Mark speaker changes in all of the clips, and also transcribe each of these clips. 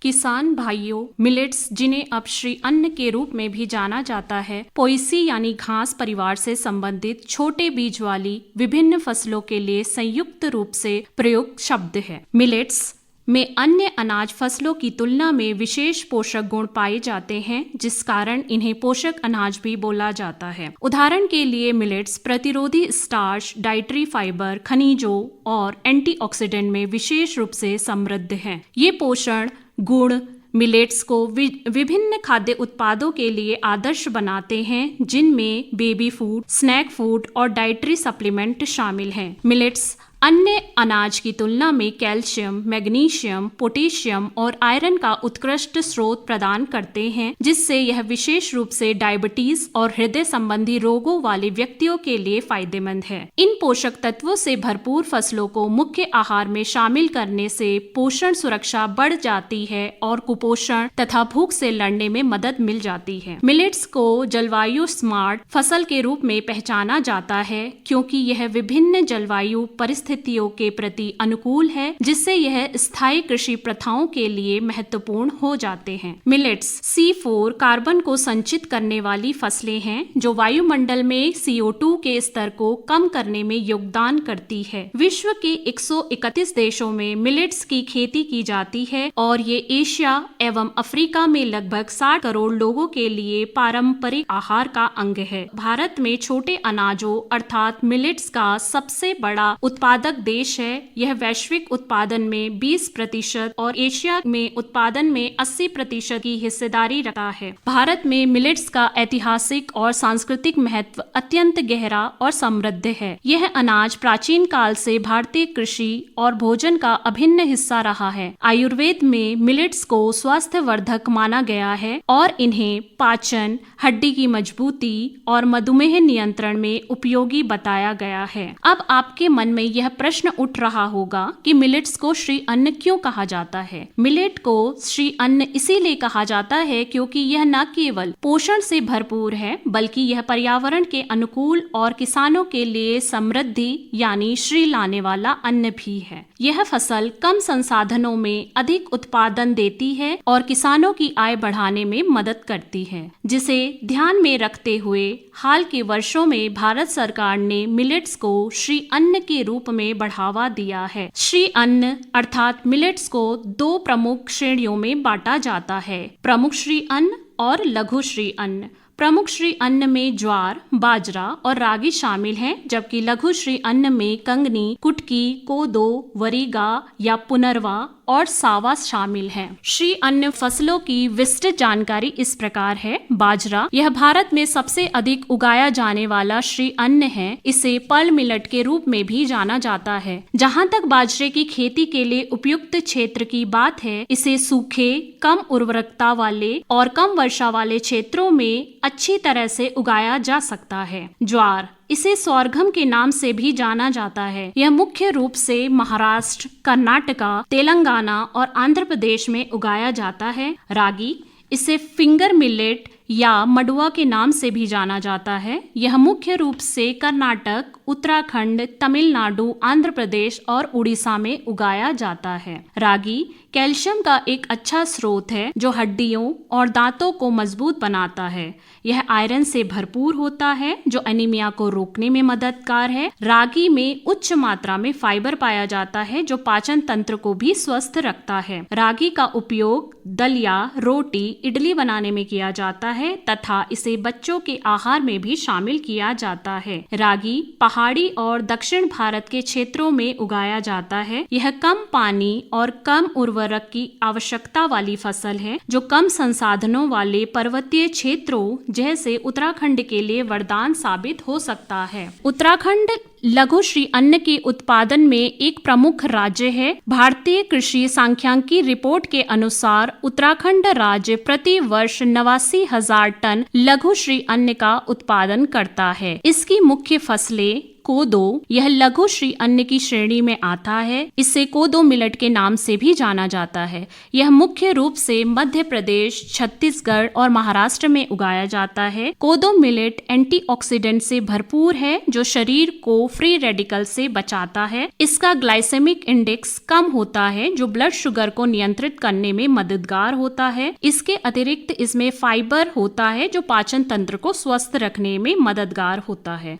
Speaker 1: किसान भाइयों, मिलेट्स जिन्हें अब श्री अन्न के रूप में भी जाना जाता है, पोएसी यानी घास परिवार से संबंधित छोटे बीज वाली विभिन्न फसलों के लिए संयुक्त रूप से प्रयुक्त शब्द है। मिलेट्स में अन्य अनाज फसलों की तुलना में विशेष पोषक गुण पाए जाते हैं, जिस कारण इन्हें पोषक अनाज भी बोला जाता है। उदाहरण के लिए मिलेट्स प्रतिरोधी स्टार्च, डाइटरी फाइबर, खनिजों और एंटीऑक्सीडेंट में विशेष रूप से समृद्ध हैं। ये पोषण गुण मिलेट्स को विभिन्न खाद्य उत्पादों के लिए आदर्श बनाते हैं, जिनमें बेबी फूड, स्नैक फूड और डाइटरी सप्लीमेंट शामिल हैं। मिलेट्स अन्य अनाज की तुलना में कैल्शियम, मैग्नीशियम, पोटेशियम और आयरन का उत्कृष्ट स्रोत प्रदान करते हैं, जिससे यह विशेष रूप से डायबिटीज और हृदय संबंधी रोगों वाले व्यक्तियों के लिए फायदेमंद है। इन पोषक तत्वों से भरपूर फसलों को मुख्य आहार में शामिल करने से पोषण सुरक्षा बढ़ जाती है और कुपोषण तथा भूख से लड़ने में मदद मिल जाती है। मिलेट्स को जलवायु स्मार्ट फसल के रूप में पहचाना जाता है, क्योंकि यह विभिन्न जलवायु परिस्थितियों के प्रति अनुकूल है, जिससे यह स्थायी कृषि प्रथाओं के लिए महत्वपूर्ण हो जाते हैं। मिलेट्स C4 कार्बन को संचित करने वाली फसलें हैं, जो वायुमंडल में CO2 के स्तर को कम करने में योगदान करती है। विश्व के 131 देशों में मिलेट्स की खेती की जाती है और ये एशिया एवं अफ्रीका में लगभग 60 करोड़ लोगों के लिए पारंपरिक आहार का अंग है। भारत में छोटे अनाजों अर्थात मिलेट्स का सबसे बड़ा उत्पादक देश है। यह वैश्विक उत्पादन में 20% और एशिया में उत्पादन में 80% की हिस्सेदारी रखता है। भारत में मिलेट्स का ऐतिहासिक और सांस्कृतिक महत्व अत्यंत गहरा और समृद्ध है। यह अनाज प्राचीन काल से भारतीय कृषि और भोजन का अभिन्न हिस्सा रहा है। आयुर्वेद में मिलेट्स को स्वास्थ्यवर्धक माना गया है और इन्हें पाचन, हड्डी की मजबूती और मधुमेह नियंत्रण में उपयोगी बताया गया है। अब आपके मन में यह प्रश्न उठ रहा होगा कि मिलेट्स को श्री अन्न क्यों कहा जाता है। मिलेट को श्री अन्न इसीलिए कहा जाता है क्योंकि यह न केवल पोषण से भरपूर है, बल्कि यह पर्यावरण के अनुकूल और किसानों के लिए समृद्धि यानी श्री लाने वाला अन्न भी है। यह फसल कम संसाधनों में अधिक उत्पादन देती है और किसानों की आय बढ़ाने में मदद करती है, जिसे ध्यान में रखते हुए हाल के वर्षों में भारत सरकार ने मिलेट्स को श्री अन्न के रूप में बढ़ावा दिया है। श्री अन्न अर्थात मिलेट्स को 2 प्रमुख श्रेणियों में बांटा जाता है, प्रमुख श्री अन्न और लघु श्री अन्न। प्रमुख श्री अन्न में ज्वार, बाजरा और रागी शामिल हैं, जबकि लघु श्री अन्न में कंगनी, कुटकी, कोदो, वरीगा या पुनरवा और सावा शामिल हैं। श्री अन्न फसलों की विस्तृत जानकारी इस प्रकार है। बाजरा यह भारत में सबसे अधिक उगाया जाने वाला श्री अन्न है। इसे पर्ल मिलेट के रूप में भी जाना जाता है। जहाँ तक बाजरे की खेती के लिए उपयुक्त क्षेत्र की बात है, इसे सूखे, कम उर्वरकता वाले और कम वर्षा वाले क्षेत्रों में अच्छी तरह से उगाया जा सकता है। ज्वार इसे सौरघम के नाम से भी जाना जाता है। यह मुख्य रूप से महाराष्ट्र, कर्नाटका, तेलंगाना और आंध्र प्रदेश में उगाया जाता है। रागी इसे फिंगर मिलेट या मडुआ के नाम से भी जाना जाता है। यह मुख्य रूप से कर्नाटक, उत्तराखंड, तमिलनाडु, आंध्र प्रदेश और उड़ीसा में उगाया जाता है। रागी कैल्शियम का एक अच्छा स्रोत है, जो हड्डियों और दांतों को मजबूत बनाता है। यह आयरन से भरपूर होता है, जो एनीमिया को रोकने में मददगार है। रागी में उच्च मात्रा में फाइबर पाया जाता है, जो पाचन तंत्र को भी स्वस्थ रखता है। रागी का उपयोग दलिया, रोटी, इडली बनाने में किया जाता है तथा इसे बच्चों के आहार में भी शामिल किया जाता है। रागी पहाड़ी और दक्षिण भारत के क्षेत्रों में उगाया जाता है। यह कम पानी और कम उर्वरक की आवश्यकता वाली फसल है, जो कम संसाधनों वाले पर्वतीय क्षेत्रों जैसे उत्तराखंड के लिए वरदान साबित हो सकता है। उत्तराखंड लघु श्री अन्न के उत्पादन में एक प्रमुख राज्य है। भारतीय कृषि सांख्यिकी रिपोर्ट के अनुसार उत्तराखंड राज्य प्रति वर्ष 89,000 टन लघु श्री अन्न का उत्पादन करता है। इसकी मुख्य फसलें कोदो, यह लघु श्री अन्न की श्रेणी में आता है। इसे कोदो मिलेट के नाम से भी जाना जाता है। यह मुख्य रूप से मध्य प्रदेश, छत्तीसगढ़ और महाराष्ट्र में उगाया जाता है। कोदो मिलेट एंटीऑक्सीडेंट से भरपूर है जो शरीर को फ्री रेडिकल से बचाता है। इसका ग्लाइसेमिक इंडेक्स कम होता है जो ब्लड शुगर को नियंत्रित करने में मददगार होता है। इसके अतिरिक्त इसमें फाइबर होता है जो पाचन तंत्र को स्वस्थ रखने में मददगार होता है।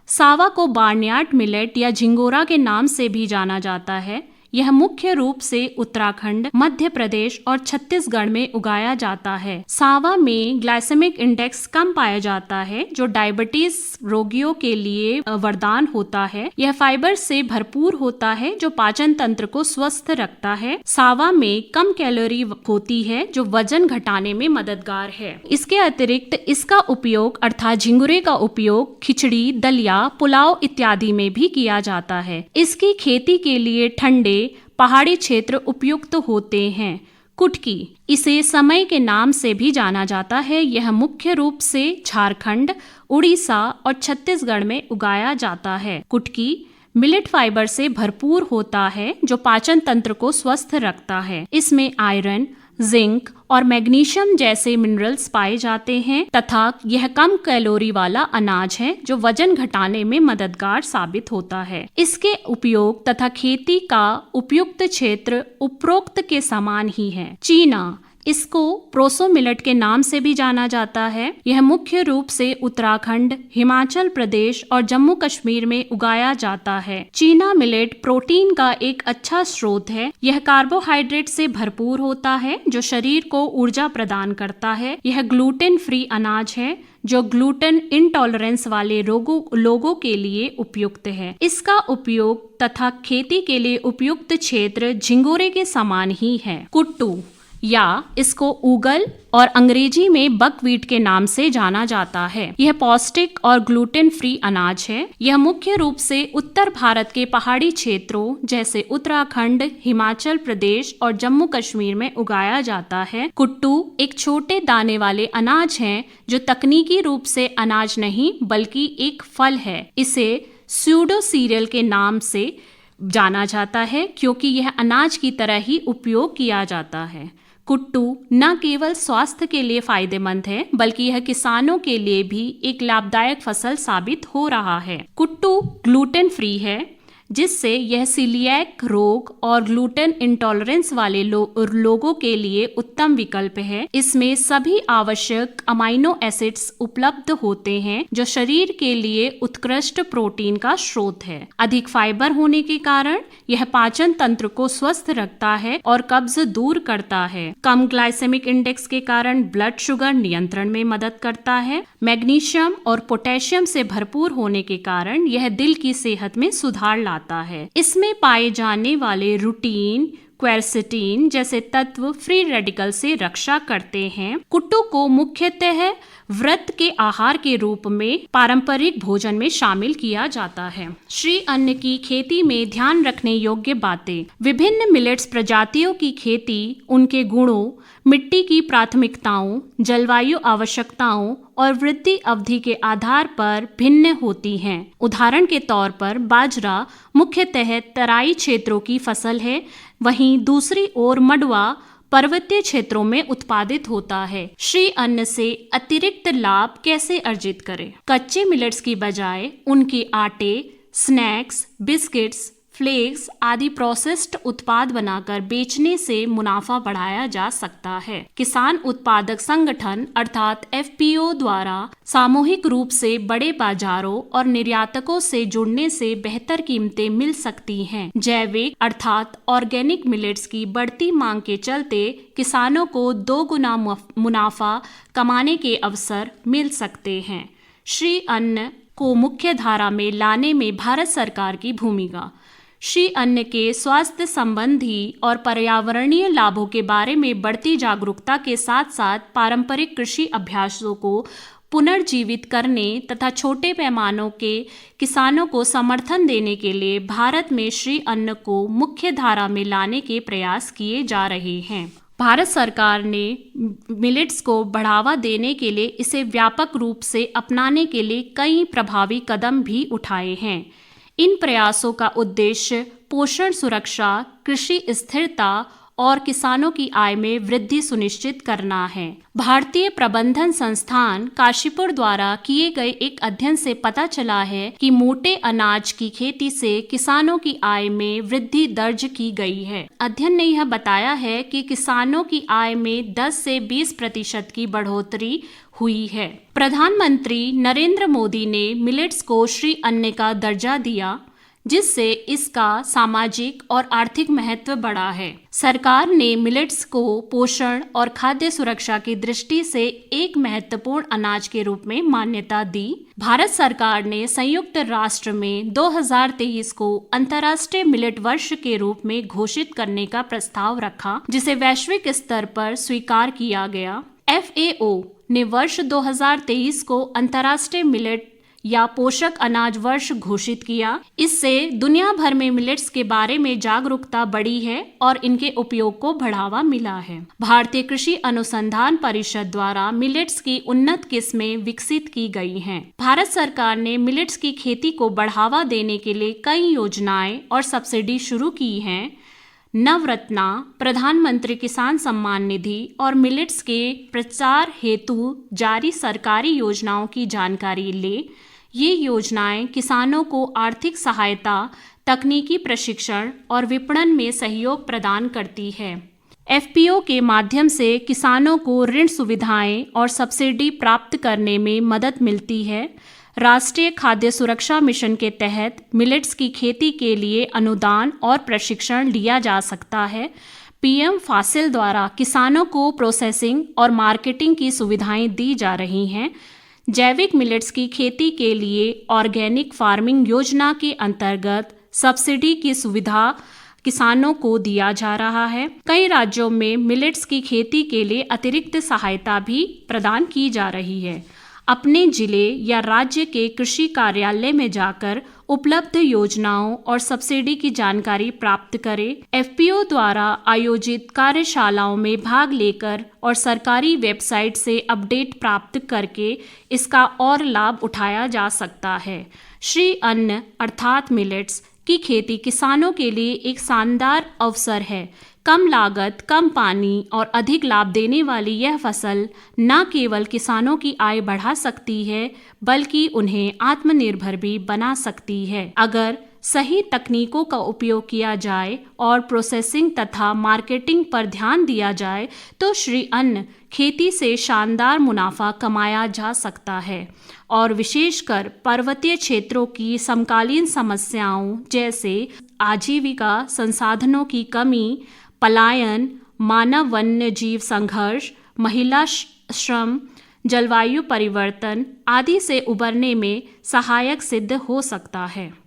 Speaker 1: सावा को बार्नयार्ड मिलेट या झिंगोरा के नाम से भी जाना जाता है। यह मुख्य रूप से उत्तराखंड, मध्य प्रदेश और छत्तीसगढ़ में उगाया जाता है। सावा में ग्लाइसेमिक इंडेक्स कम पाया जाता है जो डायबिटीज रोगियों के लिए वरदान होता है। यह फाइबर से भरपूर होता है जो पाचन तंत्र को स्वस्थ रखता है। सावा में कम कैलोरी होती है जो वजन घटाने में मददगार है। इसके अतिरिक्त इसका उपयोग अर्थात झिंगुरे का उपयोग खिचड़ी, दलिया, पुलाव इत्यादि में भी किया जाता है। इसकी खेती के लिए ठंडे पहाड़ी क्षेत्र उपयुक्त होते हैं। कुटकी, इसे समय के नाम से भी जाना जाता है। यह मुख्य रूप से झारखंड, उड़ीसा और छत्तीसगढ़ में उगाया जाता है। कुटकी मिलेट फाइबर से भरपूर होता है जो पाचन तंत्र को स्वस्थ रखता है। इसमें आयरन, जिंक और मैग्नीशियम जैसे मिनरल्स पाए जाते हैं तथा यह कम कैलोरी वाला अनाज है जो वजन घटाने में मददगार साबित होता है। इसके उपयोग तथा खेती का उपयुक्त क्षेत्र उपरोक्त के समान ही है। चीना, इसको प्रोसो मिलेट के नाम से भी जाना जाता है। यह मुख्य रूप से उत्तराखंड, हिमाचल प्रदेश और जम्मू कश्मीर में उगाया जाता है। चीना मिलेट प्रोटीन का एक अच्छा स्रोत है। यह कार्बोहाइड्रेट से भरपूर होता है जो शरीर को ऊर्जा प्रदान करता है। यह ग्लूटेन फ्री अनाज है जो ग्लूटेन इंटॉलरेंस वाले लोगों के लिए उपयुक्त है। इसका उपयोग तथा खेती के लिए उपयुक्त क्षेत्र झिंगोरे के समान ही है। कुट्टू या इसको उगल और अंग्रेजी में बकव्हीट के नाम से जाना जाता है। यह पौष्टिक और ग्लूटेन फ्री अनाज है। यह मुख्य रूप से उत्तर भारत के पहाड़ी क्षेत्रों जैसे उत्तराखंड, हिमाचल प्रदेश और जम्मू कश्मीर में उगाया जाता है। कुट्टू एक छोटे दाने वाले अनाज हैं जो तकनीकी रूप से अनाज नहीं बल्कि एक फल है। इसे स्यूडो सीरियल के नाम से जाना जाता है क्योंकि यह अनाज की तरह ही उपयोग किया जाता है। कुट्टू न केवल स्वास्थ्य के लिए फायदेमंद है बल्कि यह किसानों के लिए भी एक लाभदायक फसल साबित हो रहा है। कुट्टू ग्लूटेन फ्री है जिससे यह सीलिएक रोग और ग्लूटेन इंटॉलरेंस वाले लोगों के लिए उत्तम विकल्प है। इसमें सभी आवश्यक अमाइनो एसिड्स उपलब्ध होते हैं जो शरीर के लिए उत्कृष्ट प्रोटीन का स्रोत है। अधिक फाइबर होने के कारण यह पाचन तंत्र को स्वस्थ रखता है और कब्ज दूर करता है। कम ग्लाइसेमिक इंडेक्स के कारण ब्लड शुगर नियंत्रण में मदद करता है। मैग्नीशियम और पोटेशियम से भरपूर होने के कारण यह दिल की सेहत में सुधार लाता है। इसमें पाए जाने वाले रूटीन, क्वेरसिटीन जैसे तत्व फ्री रेडिकल से रक्षा करते हैं। कुट्टू को मुख्यतः व्रत के आहार के रूप में पारंपरिक भोजन में शामिल किया जाता है। श्री अन्न की खेती में ध्यान रखने योग्य बातें। विभिन्न मिलेट्स प्रजातियों की खेती उनके गुणों, मिट्टी की प्राथमिकताओं, जलवायु आवश्यकताओं और वृद्धि अवधि के आधार पर भिन्न होती हैं। उदाहरण के तौर पर बाजरा मुख्यतः तराई क्षेत्रों की फसल है, वहीं दूसरी ओर मडुआ पर्वतीय क्षेत्रों में उत्पादित होता है। श्री अन्न से अतिरिक्त लाभ कैसे अर्जित करें? कच्चे मिलेट्स की बजाय उनके आटे, स्नैक्स, बिस्किट्स, फ्लेक्स आदि प्रोसेस्ड उत्पाद बनाकर बेचने से मुनाफा बढ़ाया जा सकता है। किसान उत्पादक संगठन अर्थात एफपीओ द्वारा सामूहिक रूप से बड़े बाजारों और निर्यातकों से जुड़ने से बेहतर कीमतें मिल सकती हैं। जैविक अर्थात ऑर्गेनिक मिलेट्स की बढ़ती मांग के चलते किसानों को 2 गुना मुनाफा कमाने के अवसर मिल सकते हैं। श्री अन्न को मुख्य धारा में लाने में भारत सरकार की भूमिका। श्री अन्न के स्वास्थ्य संबंधी और पर्यावरणीय लाभों के बारे में बढ़ती जागरूकता के साथ साथ पारंपरिक कृषि अभ्यासों को पुनर्जीवित करने तथा छोटे पैमानों के किसानों को समर्थन देने के लिए भारत में श्री अन्न को मुख्य धारा में लाने के प्रयास किए जा रहे हैं। भारत सरकार ने मिलेट्स को बढ़ावा देने के लिए इसे व्यापक रूप से अपनाने के लिए कई प्रभावी कदम भी उठाए हैं। इन प्रयासों का उद्देश्य पोषण सुरक्षा, कृषि स्थिरता और किसानों की आय में वृद्धि सुनिश्चित करना है। भारतीय प्रबंधन संस्थान काशीपुर द्वारा किए गए एक अध्ययन से पता चला है कि मोटे अनाज की खेती से किसानों की आय में वृद्धि दर्ज की गई है। अध्ययन ने यह बताया है कि किसानों की आय में 10 से 20% की बढ़ोतरी हुई है। प्रधानमंत्री नरेंद्र मोदी ने मिलेट्स को श्री अन्न का दर्जा दिया, जिससे इसका सामाजिक और आर्थिक महत्व बढ़ा है। सरकार ने मिलेट्स को पोषण और खाद्य सुरक्षा की दृष्टि से एक महत्वपूर्ण अनाज के रूप में मान्यता दी। भारत सरकार ने संयुक्त राष्ट्र में 2023 को अंतर्राष्ट्रीय मिलेट वर्ष के रूप में घोषित करने का प्रस्ताव रखा, जिसे वैश्विक स्तर पर स्वीकार किया गया। FAO ने वर्ष 2023 को अंतर्राष्ट्रीय मिलेट या पोषक अनाज वर्ष घोषित किया। इससे दुनिया भर में मिलेट्स के बारे में जागरूकता बढ़ी है और इनके उपयोग को बढ़ावा मिला है। भारतीय कृषि अनुसंधान परिषद द्वारा मिलेट्स की उन्नत किस्में विकसित की गई हैं। भारत सरकार ने मिलेट्स की खेती को बढ़ावा देने के लिए कई योजनाएं और सब्सिडी शुरू की हैं। नवरत्ना, प्रधानमंत्री किसान सम्मान निधि और मिलेट्स के प्रचार हेतु जारी सरकारी योजनाओं की जानकारी ले। ये योजनाएं किसानों को आर्थिक सहायता, तकनीकी प्रशिक्षण और विपणन में सहयोग प्रदान करती है। FPO के माध्यम से किसानों को ऋण सुविधाएं और सब्सिडी प्राप्त करने में मदद मिलती है। राष्ट्रीय खाद्य सुरक्षा मिशन के तहत मिलेट्स की खेती के लिए अनुदान और प्रशिक्षण लिया जा सकता है। PM फासिल द्वारा किसानों को प्रोसेसिंग और मार्केटिंग की सुविधाएं दी जा रही हैं। जैविक मिलेट्स की खेती के लिए ऑर्गेनिक फार्मिंग योजना के अंतर्गत सब्सिडी की सुविधा किसानों को दिया जा रहा है। कई राज्यों में मिलेट्स की खेती के लिए अतिरिक्त सहायता भी प्रदान की जा रही है। अपने जिले या राज्य के कृषि कार्यालय में जाकर उपलब्ध योजनाओं और सब्सिडी की जानकारी प्राप्त करें। FPO द्वारा आयोजित कार्यशालाओं में भाग लेकर और सरकारी वेबसाइट से अपडेट प्राप्त करके इसका और लाभ उठाया जा सकता है। श्री अन्न अर्थात मिलेट्स की खेती किसानों के लिए एक शानदार अवसर है। कम लागत, कम पानी और अधिक लाभ देने वाली यह फसल न केवल किसानों की आय बढ़ा सकती है, बल्कि उन्हें आत्मनिर्भर भी बना सकती है। अगर सही तकनीकों का उपयोग किया जाए और प्रोसेसिंग तथा मार्केटिंग पर ध्यान दिया जाए तो श्री अन्न खेती से शानदार मुनाफा कमाया जा सकता है और विशेषकर पर्वतीय क्षेत्रों की समकालीन समस्याओं जैसे आजीविका संसाधनों की कमी, पलायन, मानव वन्य जीव संघर्ष, महिला श्रम, जलवायु परिवर्तन आदि से उबरने में सहायक सिद्ध हो सकता है।